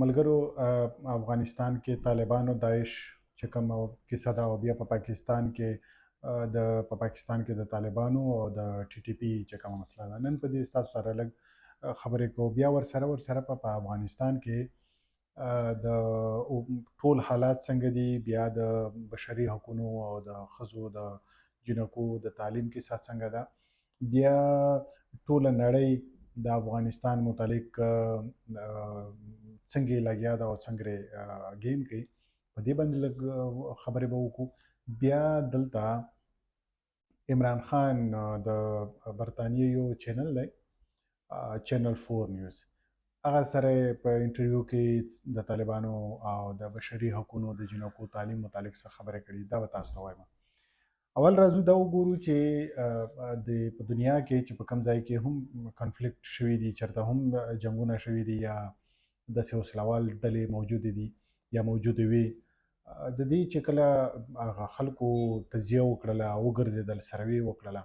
ملګرو افغانستان کې طالبان او داعش چې کوم کیسه ده، او بیا په پاکستان کې په پاکستان کې د طالبانو او د ټي ټي پی چې کومه مسله ده، نن په دې ستاسو سره لږ خبرې کوو. بیا ورسره په افغانستان کې د ټول حالات څنګه دي، بیا د بشري حقوقو او د ښځو د جنکو د تعلیم کیسه څنګه ده، بیا ټوله نړۍ د افغانستان متعلق څنګه یې لګیا ده او څنګه یې ګیم کوي، په دې باندې لږ خبرې به وکړو. بیا دلته عمران خان د برطانیې یو چینل دی، چینل 4 نیوز، هغه سره په انټرویو کې د طالبانو او د بشري حقوقو د جنکو تعلیم متعلق څه خبرې کړي، دا به تاسو ته وایم. اول راځو دا وګورو چې په دنیا کې چې په کوم ځای کې هم کنفلیکټ شوي دي، چېرته هم جنګونه شوي دي یا داسې وسلوال ډلې موجودې دي یا موجودې وي، د دې چې کله هغه خلکو تجزیه وکړله، وګرځېدل، سروې وکړله،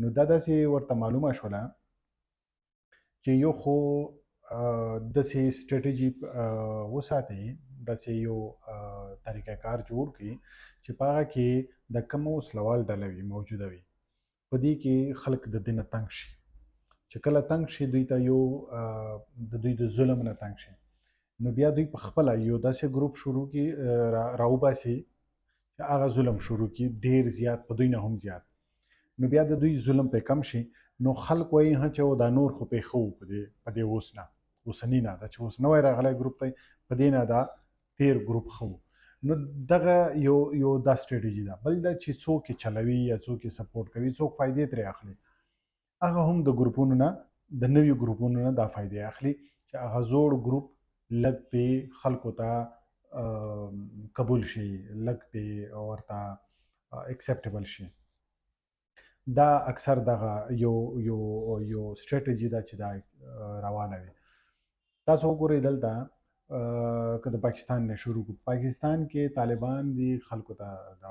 نو دا داسې ورته معلومه شوله چې یو خو داسې سټریټجي وساتي، داسې یو طریقه کار جوړ کړي چې په هغه کې د کوم وسلوال ډله وي موجوده وي، په دې کې خلک د دې نه تنګ شي. چې کله تنګ شي دوی ته یو د دوی د ظلم نه تنګ شي، نو بیا دوی په خپله یو داسې ګروپ شروع کړي راوباسي چې هغه ظلم شروع کړي، ډېر زیات، په دوی نه هم زیات، نو بیا د دوی ظلم پې کم شي. نو خلک وایي چې دا نور خو پې ښه وو په دې اوسني نه، دا چې اوس نوی راغلی ګروپ دی په دې نه دا تیر ګروپ ښه وو. نو دغه یو دا سټریټجي ده. بل دا چې څوک یې چلوي یا څوک یې سپورټ کوي، څوک فایدې ترې اخلي، هغه هم د ګروپونو نه، د نویو ګروپونو نه دا فایدې اخلي چې هغه زوړ ګروپ لږ پې خلکو ته قبول شي، لږ پې ورته اکسپټیبل شي. دا اکثر دغه یو سټریټجي ده چې دا روانه وي. تاسو وګورئ دلته که د پاکستان نه شروع کړو، پاکستان کې طالبان دي خلکو ته د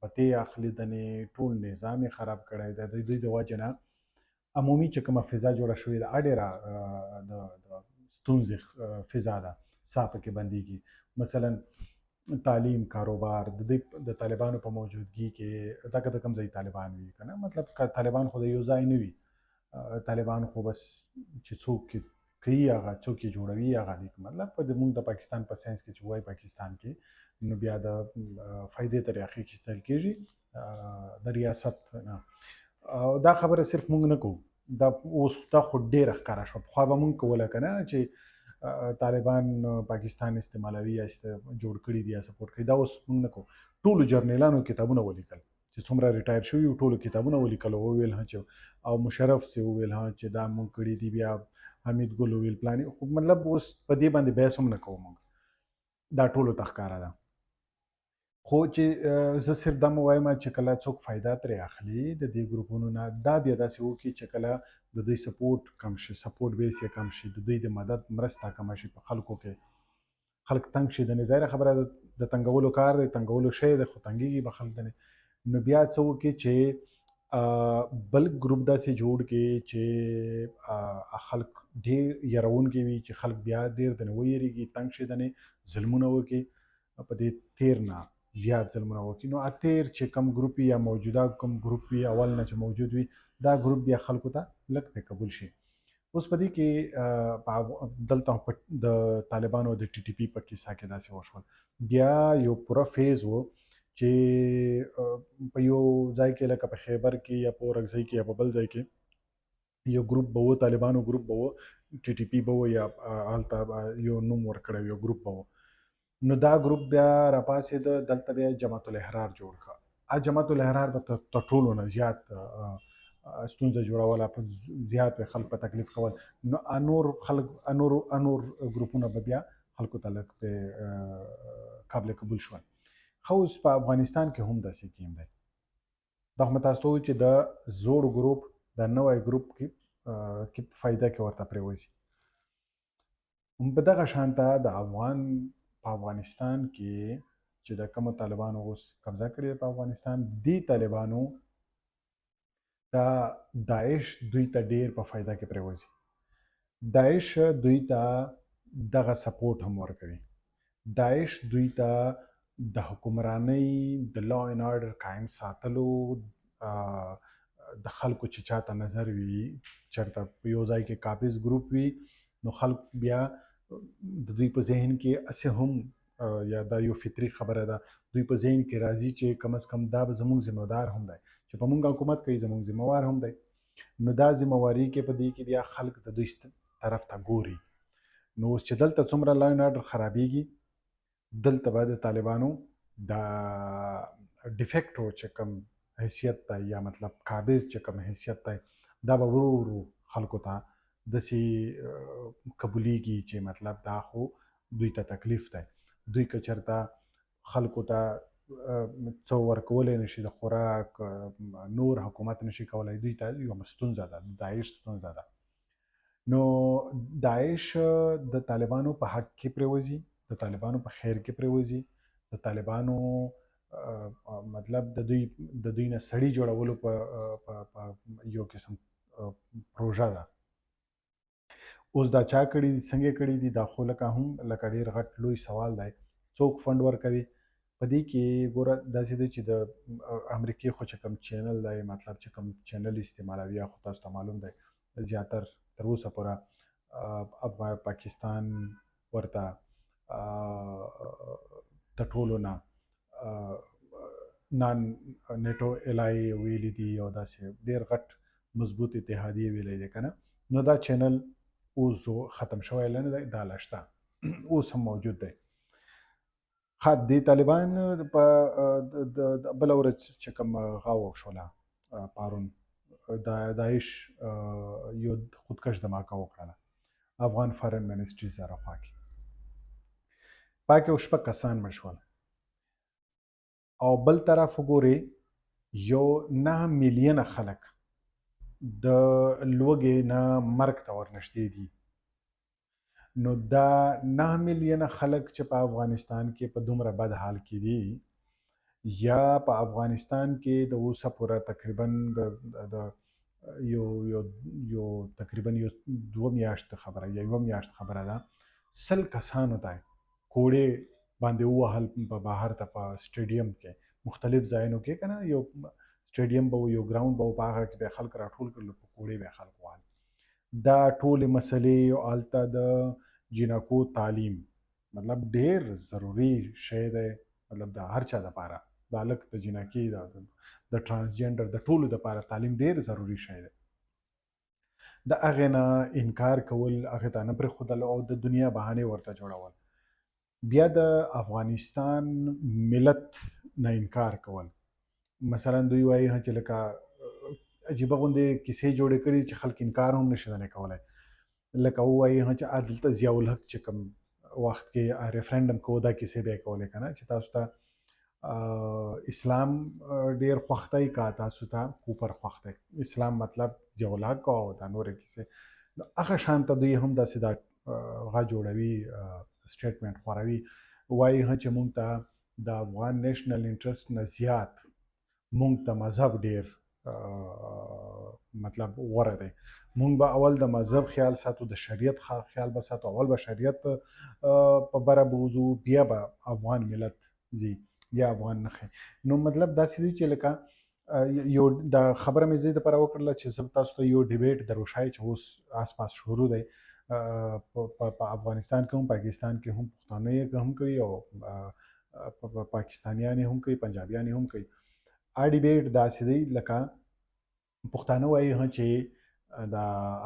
پتې اخلي، دنې ټول نظام یې خراب کړی دی، د دوی د وجې نه عمومي چې کومه فضا جوړه شوې ده، ډېره د ستونزې فضا ده، ساه پکې بندېږي. مثلا تعلیم، کاروبار، د طالبانو په موجودګي کې دا که د کوم ځای طالبان وي که نه، مطلب که طالبان خو د یو ځای نه وي، طالبان خو بس چې څوک کوي هغه څوک یې جوړوي هغه دی، مطلب موږ د پاکستان په ساینس کې چې وایي پاکستان کې، نو بیا د فایدې ترې اخیستل کېږي د ریاست نه. دا خبره صرف موږ نه کوو، دا اوس دا خو ډېره ښکاره شوه. پخوا به موږ کوله که نه چې طالبان پاکستان استعمالوي یا جوړ کړي دي یا سپورټ کوي، دا اوس موږ نه کوو. ټولو جرنیلانو کتابونه ولیکل چې څومره ریټایر شوي وو، ټولو کتابونه ولیکل او وویل چې، او مشرف چې وویل چې دا موږ کړي دي، بیا حمید ګل وویل پلانې، مطلب اوس په دې باندې بحث هم نه کوو موږ، دا ټولو ته ښکاره ده. خو چې زه صرف دا مو وایم چې کله څوک فایده ترې اخلي د دې ګروپونو نه، دا بیا داسې وکړي چې کله د دوی سپورټ کم شي، سپورټ بیس یې کم شي، د دوی د مدد مرسته کمه شي په خلکو کې، خلک تنګ شي، د ظاهره خبره د تنګولو کار دی، تنګولو شی دی، خو تنګېږي به خلک. نو بیا څه وکړي چې بل ګروپ داسې جوړ کړي چې خلک ډېر یروونکي وي، چې خلک بیا ډېر دنې ویریږي، تنګ شي، دنې ظلمونه وکړي، په دې تیر نه زیات ظلمونه وکړي. نو اتیر چې کم ګروپ یا موجوده کم ګروپ وي اول نه چې موجود وي، دا ګروپ بیا خلکو ته لږ پې قبول شي. اوس په دې کې دلته د طالبانو د ټي ټي پي په کیسه کې داسې وشول، بیا یو پوره فیز و چې په یو ځای کې لکه په خیبر کې یا په اورکزۍ کې یا په بل ځای کې یو ګروپ به و، طالبانو ګروپ به و، ټي ټي پي به و، یا هلته یو نوم ورکړی یو ګروپ به و. نو دا ګروپ بیا راپاڅېده، دلته بیا جماعت الاحرار جوړ کړه. جماعت الاحرار به تر ټولو نه زیات ستونزه جوړوله، زیات خلک په تکلیف کول. نو انور خلک انور ګروپونه به بیا خلکو ته لږ قابل قبول شول. خو اوس په افغانستان کې هم داسې کیم دی. دا خو مې تاسو ته وویل چې د زوړ ګروپ د نوی ګروپ کې فایده کې ورته پرېوځي. په دغه شانته د افغانستان کې چې د کومو طالبانو اوس قبضه کړې په افغانستان، دې طالبانو دا داعش دوی ته ډېر په فایده کې پرېوځي. داعش دوی ته دغه سپورټ هم ورکوي. داعش دوی ته د حکمرانۍ د لا اینډ آرډر قایم ساتلو، د خلکو چې چاته نظر وي چېرته په یو ځای کې قابض ګروپ وي، نو خلک بیا د دوی په ذهن کې هسې هم یا دا یو فطري خبره ده، دوی په ذهن کې راځي چې کم از کم دا به زموږ ذمہدار هم دی، چې په موږ حکومت کوي زموږ ذمہوار هم دی. نو دا ذمہواري کې په دې کې بیا خلک د دوی طرف ته ګوري. نو اوس چې دلته څومره لا اینډ آرډر خرابېږي، دلته به د طالبانو د ډیفیکټو چې کوم حیثیت دی، یا مطلب قابض چې کوم حیثیت دی، دا به ورو ورو خلکو ته داسې قبولیږي چې مطلب دا خو دوی ته تکلیف دی. دوی که چېرته خلکو ته څه ورکولی نشي، د خوراک نور حکومت نشي کولی، دوی ته یوه ستونزه ده، داعش ستونزه ده. نو داعش د طالبانو په حق کې پرېوځي، د طالبانو په خیر کې پرېوځي، د طالبانو مطلب د دوی نه سړي جوړولو په یو قسم پروژه ده. اوس دا چا کړي دي، څنګه کړي دي، دا خو لکه ډېر غټ لوی سوال دی. څوک فنډ ورکوي په دې کې؟ ګوره داسې دی چې د امریکې خو چې کوم چینل دی، مطلب چې کوم چینل استعمالوي، خو تاسو ته معلوم دی زیاتر تر اوسه پورې پاکستان ورته د ټولو نه نان نیټو الای ویلي دي، او داسې ډېر غټ مضبوط اتحادیه ویلی دی که نه. نو دا چینل اوس ختم شوی نه دی، دا لا شته، اوس هم موجود دی. د طالبان په بله ورځ چې کوم غاوه وشوله پارون، د داعش یو خودکش دماکه وکړله افغان فارن منسټري سره خوا کې، پاکې یو 6 کسان مړ شول. او بل طرف وګورئ، یو 9 میلیونه خلک د لوږې نه مرګ ته ورنږدې دي. نو دا 9 میلیونه خلک چې په افغانستان کې په دومره بد حال کې دي، یا په افغانستان کې د اوسه پوره تقریبا د یو تقریبا 2 میاشتې خبره یا 1 میاشت خبره ده، 100 کسانو ته کوړې باندې ووهل په بهر ته په سټیډیم کې مختلف ځایونو کې که نه، یو سټیډیم به یو ګراوند به په هغه کې به خلک راټول کړل، په کوړې به خلک وهل. دا ټولې مسلې هلته د جینکو تعلیم مطلب ډېر ضروري شی دی، مطلب د هر چا دپاره، د هلک د جینکۍ د ټرانسجنډر د ټولو دپاره تعلیم ډېر ضروري شی دی. د هغې نه انکار کول، هغې ته نه پرېښودل او د دنیا بهانې ورته جوړول، بیا د افغانستان ملت نه انکار کول. مثلا دوی وایي چې لکه عجیبه غوندې کیسې جوړې کړي چې خلک انکار هم نشي ځنې کولی. لکه ووایي چې دلته ضیاء الحق چې کوم وخت کې ریفرنډم کوو، دا کیسې به یې کولې که نه، چې تاسو ته اسلام ډېر خوښ دی که تاسو ته کوپر خوښ دی. اسلام مطلب ضیاء الحق او دا نورې کیسې، هغه شان ته دوی هم داسې دا غا جوړوي، سټیټمنټ خوروي، وایي چې مونږ ته د افغان نیشنل انټرست نه زیات مونږ ته مذهب ډېر مطلب غوره دی. مونږ به اول د مذهب خیال ساتو، د شریعت خیال به ساتو، اول به شریعت په بره بوځو، بیا به افغان ملت ځي یا افغان نښې. نو مطلب داسې دی چې لکه یو د خبره مې زه دپاره وکړله چې زه تاسو ته یو ډیبیټ در وښایي چې اوس آس پاس شروع دی په افغانستان کې هم، پاکستان کې هم، پښتانه یې هم کوي او پاکستانیان یې هم کوي، پنجابیان یې هم کوي. ډیبیټ داسې دی لکه پښتانه وایي چې د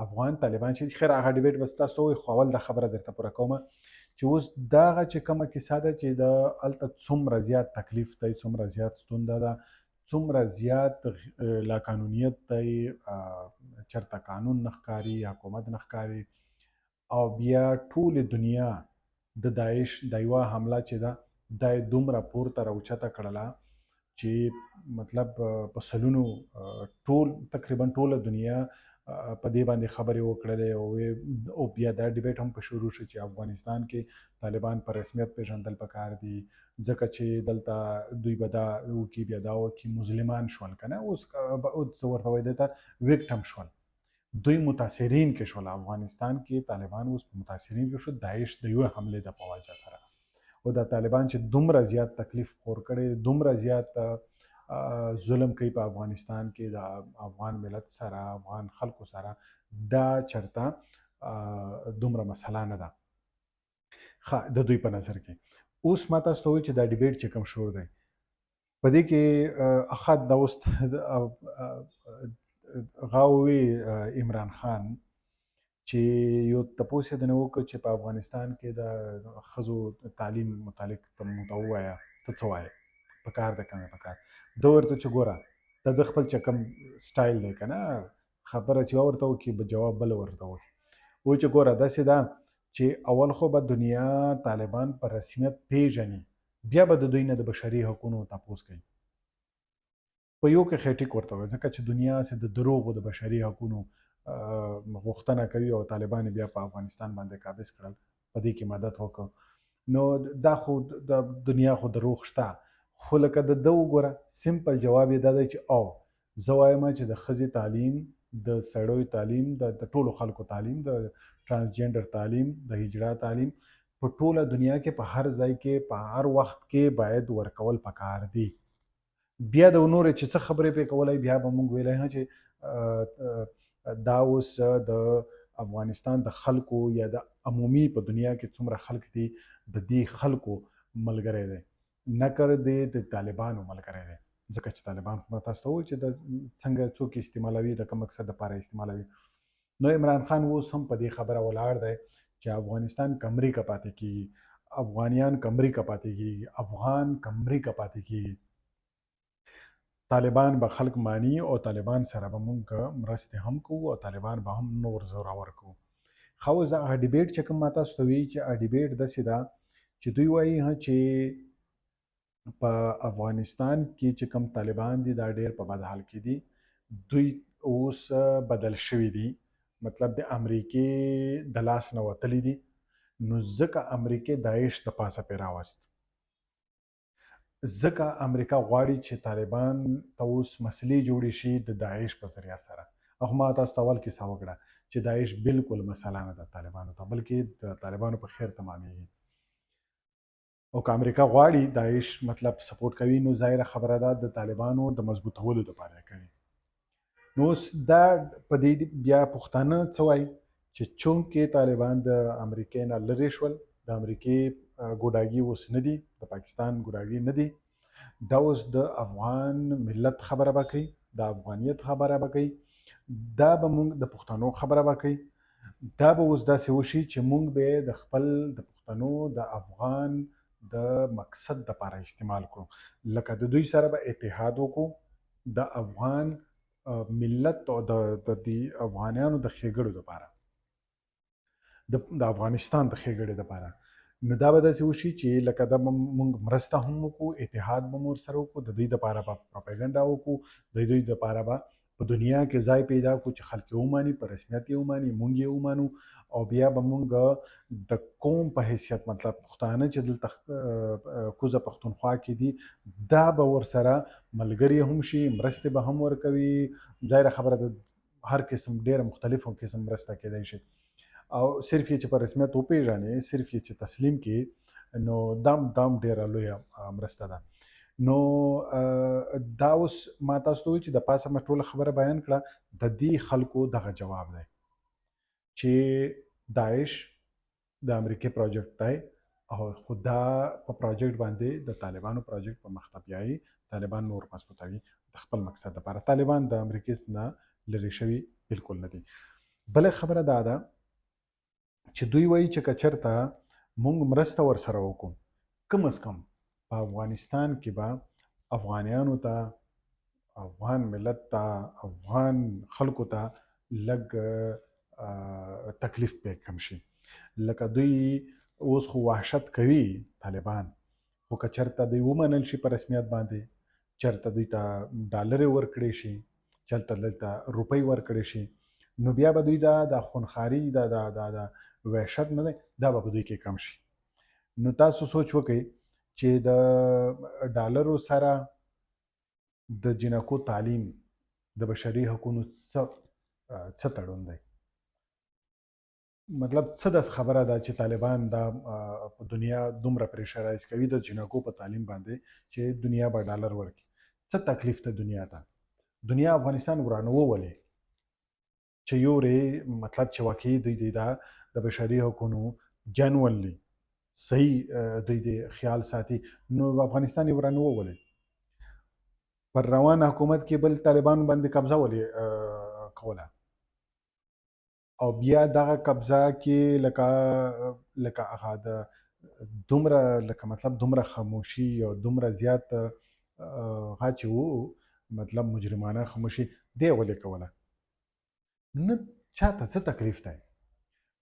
افغان طالبان چې خیر هغه ډیبیټ بس تاسو وایي، خو اول دا خبره درته پوره کومه چې اوس دغه چې کومه کیسه ده چې د هلته څومره زیات تکلیف دی، څومره زیات ستونزه ده، څومره زیات لاقانونیت دی، چېرته قانون نه ښکاري، حکومت نه ښکاري، او بیا ټولې دنیا د داعش د یوه حمله چې ده دا یې دومره پورته راوچته کړله چې مطلب په سلونو ټول تقریبا ټوله دنیا په دې باندې خبرې وکړلې، او بیا دا ډیبیټ هم په شروع شو چې افغانستان کې طالبان په رسمیت پیژندل پکار دي، ځکه چې دلته دوی به دا وکړي، بیا دا وکړي، مسلمان شول که نه، اوس څه ورته وایي دې ته ویکټم شول. دوی متاثرین کې شول. افغانستان کې طالبان اوس متاثرین کې شو داعش د یو حمله د په وجه سره. او د طالبان چې دومره زیات تکلیف خور کړي، دومره زیات ظلم کوي په افغانستان کې د افغان ملت سره، افغان خلکو سره، دا چرته دومره مسله نه ده د دوی په نظر کې. اوس ما تاسو ته وایي چې دا ډیبیټ چې کوم شروع دی په دې کې اخد دا اوس غاوي عمران خان چې یو تپوس یې دنه وکړ چې په افغانستان کې د ښځو تعلیم متعلق ته موږ ووایه ته څه وایې په کار ده که نه په کار. ده ورته چې ګوره د خپل چې کوم سټایل دی که نه خبره چې ورته وکړي به جواب بل ورته وکړي. وایي چې ګوره داسې ده چې اول خو به دنیا طالبان په رسمیت پیژني، بیا به د دوی نه د بشري حقونو تپوس کوي. په یو کې خېټیک ورته وایي ځکه چې دنیا سه د دروغو د بشري حقونو غوښتنه کوي او طالبان بیا په افغانستان باندې قابض کړل، په دې کې مدد وکړ. نو دا خو د دنیا خو دروغ شته، خو لکه د ده وګوره سمپل جواب یې دا دی چې او زه وایم چې د ښځې تعلیم، د سړیو تعلیم، د ټولو خلکو تعلیم، د ترانسجنډر تعلیم، د هجرا تعلیم په ټوله دنیا کې په هر ځای کې په هر وخت کې باید ورکول پکار دي. بیا د نور چې څه خبرې پې کولای بیا به موږ ویلی چې دا اوس د افغانستان د خلکو یا د عمومي په دنیا کې څومره خلک دي د دې خلکو ملګری دی، نه کر دی د طالبانو ملګری دی. ځکه چې طالبان خو تاسو ته وایي چې د څنګه څوک استعمالوي د کوم مقصد لپاره استعمالوي. نو عمران خان اوس هم په دې خبره ولاړ دی چې افغانستان که امریکا پاتې کېږي، افغانیان که امریکا پاتې کېږي، افغان که امریکا پاتې کېږي، طالبان به خلک مانی او طالبان سره به مونږ مرستې هم کوو او طالبان به هم نور زورور کوو. خو اوس دغه ډیبیټ چې کوم ما تاسو ته وایي چې ډیبیټ داسې ده چې دوی وایي چې په افغانستان کې چې کوم طالبان دي دا ډېر په بد حال کې دي، دوی اوس بدل شوي دي، مطلب د امریکې د لاس نه وتلي دي. نو ځکه امریکې داعش د پاسه پې راوست، ځکه امریکا غواړي چې طالبان ته اوس مسلې جوړې شي د داعش په ذریعه سره. او ما تاسو ته اول کیسه وکړه چې داعش بالکل مسله نه ده طالبانو ته، بلکې د طالبانو په خیر تمامېږي. او که امریکا غواړي داعش مطلب سپورټ کوي نو ظاهره خبره ده د طالبانو د مضبوطولو دپاره کوي. نو اوس دا په دې بیا پښتانه څه وایي چې چونکې طالبان د امریکې نه لرې شول، د امریکې ګوډاګي اوس نه دي، د پاکستان ګوډاګي نه دي، دا اوس د افغان ملت خبره به کوي، د افغانیت خبره به کوي، دا به موږ د پښتنو خبره به کوي. دا به اوس داسې وشي چې موږ به د خپل د پښتنو د افغان د مقصد دپاره استعمال کړو، لکه د دوی سره به اتحاد وکړو د افغان ملت او د افغانانو د ښېګړو دپاره، د افغانستان د ښېګړې دپاره. نو دا به داسې وشي چې لکه دا موږ مرسته هم وکړو، اتحاد به مو ورسره وکړو، د دوی دپاره به پروپاګنډه وکړو، د دوی دپاره به په دنیا کې ځای پیدا کړو چې خلک یې وماني، په رسمیت یې وماني، موږ یې ومانو، او بیا به موږ د قوم په حیثیت مطلب پښتانه چې دلته کوزه پښتونخوا کې دي دا به ورسره ملګري هم شي، مرستې به هم ورکوي. ظاهره خبره ده هر قسم ډېره مختلف قسم مرسته کېدای شي، او صرف یې چې په رسمیت وپېژنې، صرف یې چې تسلیم کړي، نو دام ډېره لویه مرسته ده. نو دا اوس ما تاسو ته وایي چې د پاسه مې ټوله خبره بیان کړه، د دې خلکو دغه جواب دی چې داعش د امریکې پروجیکټ دی او خو دا په پروجیکټ باندې د طالبانو پروجیکټ په مخ ته بیایي، طالبان نور مضبوطوي د خپل مقصد لپاره. طالبان د امریکې نه لرې شوي بالکل نه دي. بله خبره دا ده چې دوی وایي چې که چېرته موږ مرسته ورسره وکړو، کم از کم په افغانستان کې به افغانیانو ته، افغان ملت ته، افغان خلکو ته لږ تکلیف پې کم شي. لکه دوی اوس خو وحشت کوي طالبان، خو که چېرته دوی ومنل شي په رسمیت باندې، چېرته دوی ته ډالرې ورکړې شي، چېرته دلته روپۍ ورکړې شي، نو بیا به دوی د خونخاري د وحشت نه دی دا به په دوی کې کم شي. نو تاسو سوچ وکئ چې د ډالرو سره د جنکو تعلیم، د بشري حقونو څه څه تړون دی؟ مطلب څه داس خبره ده چې طالبان دا په دنیا دومره پریشرایز کوي د جنکو په تعلیم باندې چې دنیا به ډالر ورکړي. څه تکلیف ته دنیا افغانستان ورانه وولې چې یورې مطلب چې واقعي دوی دا د بشري حقوقو جنولي صحیح دوی د خیال ساتي، نو افغانستان یې ورانه وولې. پر روان حکومت کې بل طالبان باندې قبضه ولې کوله، او بیا دغه قبضه کې لکه هغه د دومره لکه مطلب دومره خاموشي او دومره زیات هغه چې وو مطلب مجرمانه خاموشي دی ولې کوله. نه چاته څه تکلیف دی.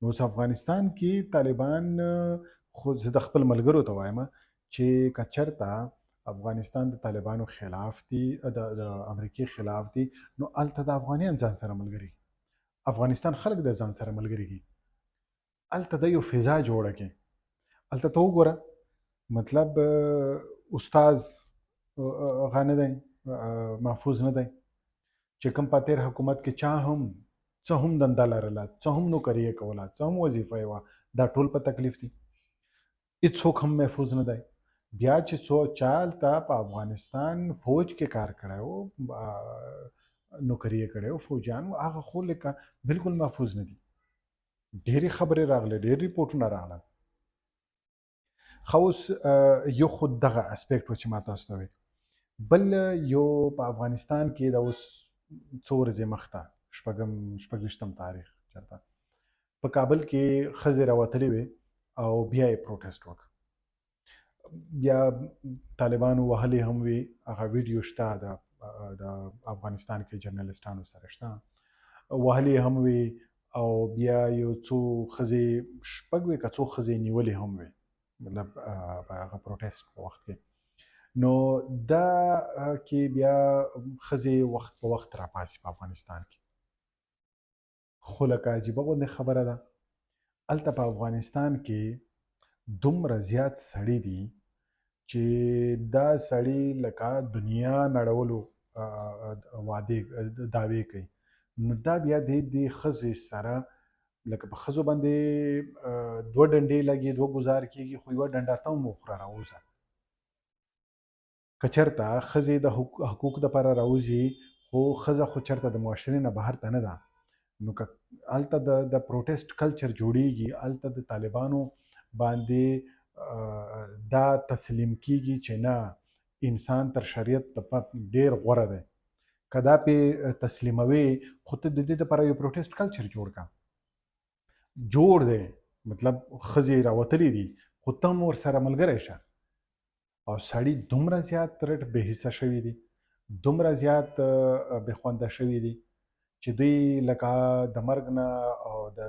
نو اوس افغانستان کې طالبان خو زه د خپل ملګرو ته وایم چې که چېرته افغانستان د طالبانو خلاف دي، د امریکې خلاف دي، نو هلته د افغانیان ځان سره ملګري، افغانستان خلک د ځان سره ملګري دي، هلته د یو فضا جوړه کړي. هلته ته وګوره مطلب استاز هغه نه دی، محفوظ نه دی چې کوم په تېر حکومت کې چا هم څه هم دنده لرله، څه هم نوکري یې کوله، څه هم وظیفه یې وه، دا ټول په تکلیف دي. هېڅوک هم محفوظ نه دی. بیا چې چا هلته په افغانستان فوج کې کار کړی و، نوکري یې کړی و، فوجیان و، هغه خو لکه بالکل محفوظ نه دي. ډېرې خبرې راغلې، ډېر ریپورټونه راغلل. خو اوس یو خو دغه اسپیکټ و چې ما تاسو ته ویل. بل یو په افغانستان کې د اوس څو ورځې مخته شپږ تاریخ چېرته په کابل کې ښځې راوتلې وې او بیا یې پروټیسټ وکړ. بیا طالبانو وهلې هم وي، هغه ویډیو شته د افغانستان کې جرنالستانو سره شته، وهلې هم وي او بیا یو څو ښځې شپږ وې که څو ښځې نیولې هم وې مطلب په هغه پروټیسټ په وخت کې. نو دا کې بیا ښځې وخت په وخت راپاسي په افغانستان کې. خو لکه عجیبه غوندې خبره ده، هلته په افغانستان کې دومره زیات سړي دي چې دا سړي لکه دنیا نړولو دعوې کوي. نو دا بیا د ښځې سره لکه په ښځو باندې دوه ډنډې لګي، دوه ګزار کېږي، خو یوه ډنډه ته هم وخوره راوځه. که چېرته ښځې د حقوق دپاره راوځي، خو ښځه خو چېرته د معاشرې نه بهر ته نه ده. نو که هلته د پروټیسټ کلچر جوړیږي، هلته د طالبانو باندې دا تسلیم کیږي چې نه، انسان تر شریعت ډیر غوره دی. که دا پې تسلیموي، خو ته د دې دپاره یو پروټیسټ کلچر جوړ دی، مطلب ښځې راوتلي دي، خو ته هم ورسره ملګری شه. او سړي دومره زیات رټ بې حسه شوي دي، دومره زیات بې خونده شوي دي چې دوی لکه د مرګ نه او د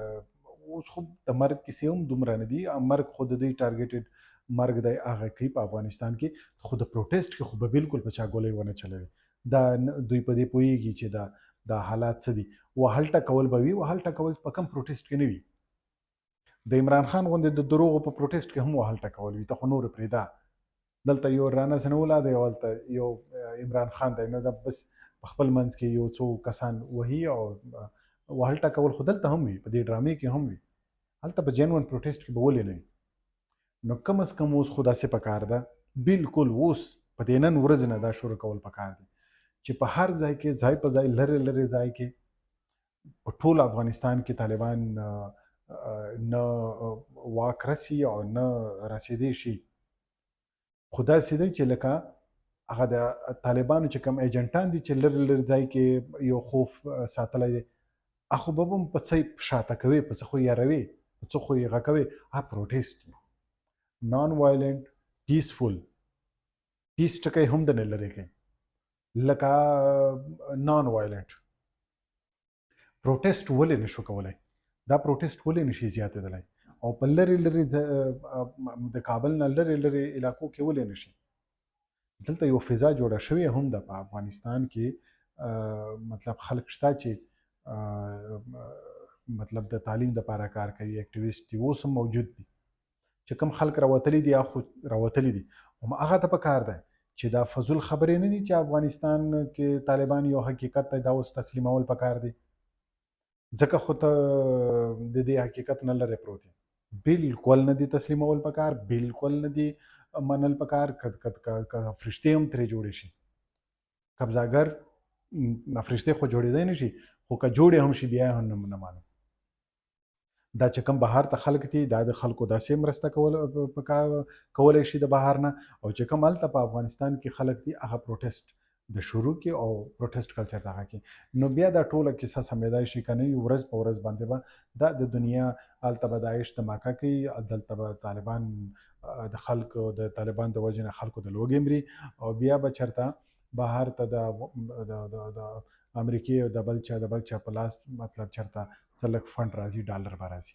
اوس خو د مرګ کیسې هم دومره نه دي، مرګ خو د دوی ټارګېټډ مرګ دی، هغه کوي په افغانستان کې. خو د پروټیسټ کې خو به بالکل په چا ګولۍ ونه چلوي. دا دوی په دې پوهېږي چې دا حالات څه دي. وهل ټکول به وي، وهل ټکول په کم پروټیسټ کې نه وي. د عمران خان غوندې د دروغو په پروټیسټ کې هم وهل ټکول وي، ته خو نور پرېږده. دلته یو رانه سنولا دی او هلته یو عمران خان دی، نو دا بس په خپل منځ کې یو څو کسان وهي او وهل ټکول خو دلته هم وي، په دې ډرامې کې هم وي. هلته په جنون پروټیسټ کې به ولې نه وي؟ نو کم از کم اوس خو داسې پکار ده، بالکل اوس په دې نن ورځ نه دا شروع کول پکار دي چې په هر ځای کې ځای په ځای لرې لرې ځای کې په ټول افغانستان کې طالبان نه واک رسي او نه رسېدی شي. خو داسې دی چې لکه هغه د طالبانو چې کوم ایجنټان دي چې لرې لرې ځای کې یو خوف ساتلی دی، هغه به هم په څه شاته کوي، په څه خو یاروي، په څه خو یې هغه کوي. پروټیسټ نان وایلنټ پیسفول، پیس ټکی هم د نه لرې کوي، لکه نان وایلنټ پروټیسټ ولې نشو کولی؟ دا پروټیسټ ولې نشي زیاتېدلی؟ او په لرې لرې د کابل نه لرې لرې علاقو کې ولې نشي؟ دلته یو فضا جوړه شوې هم ده په افغانستان کې، مطلب خلک شته چې مطلب د تعلیم دپاره کار کوي، اکټیویسټ دي، اوس هم موجود دي. چې کوم خلک راوتلي دي خو راوتلي دي، هغه ته پکار ده چې دا فضول خبرې نه دي چې افغانستان کې طالبان یو حقیقت دی، دا اوس تسلیمول پکار دي. ځکه خو ته د دې حقیقت نه لرې پروت یې. بالکل نه دي تسلیمول پکار، بالکل نه دي منل پکار. که فرښتې هم ترې جوړې شي، قبضاګر فرښتې خو جوړېدای نه شي، خو که جوړې هم شي بیا یې هم نه منو. دا چې کوم بهر ته خلک دي دا د خلکو داسې مرسته کولی شي د بهر نه، او چې کوم هلته په افغانستان کې خلک دي هغه پروټیسټ د شروع کې او پروټیسټ کلچر دغه کې، نو بیا دا ټوله کیسه سمېدای شي که نه وي. ورځ په ورځ باندې به دا د دنیا هلته به داعش دماکه کوي، دلته به طالبان د خلکو د طالبان د وجې نه خلکو د لوږې مري، او بیا به چېرته بهر ته د امریکې او د بل چا په لاس مطلب چېرته څه لږ فنډ راځي، ډالر به راځي.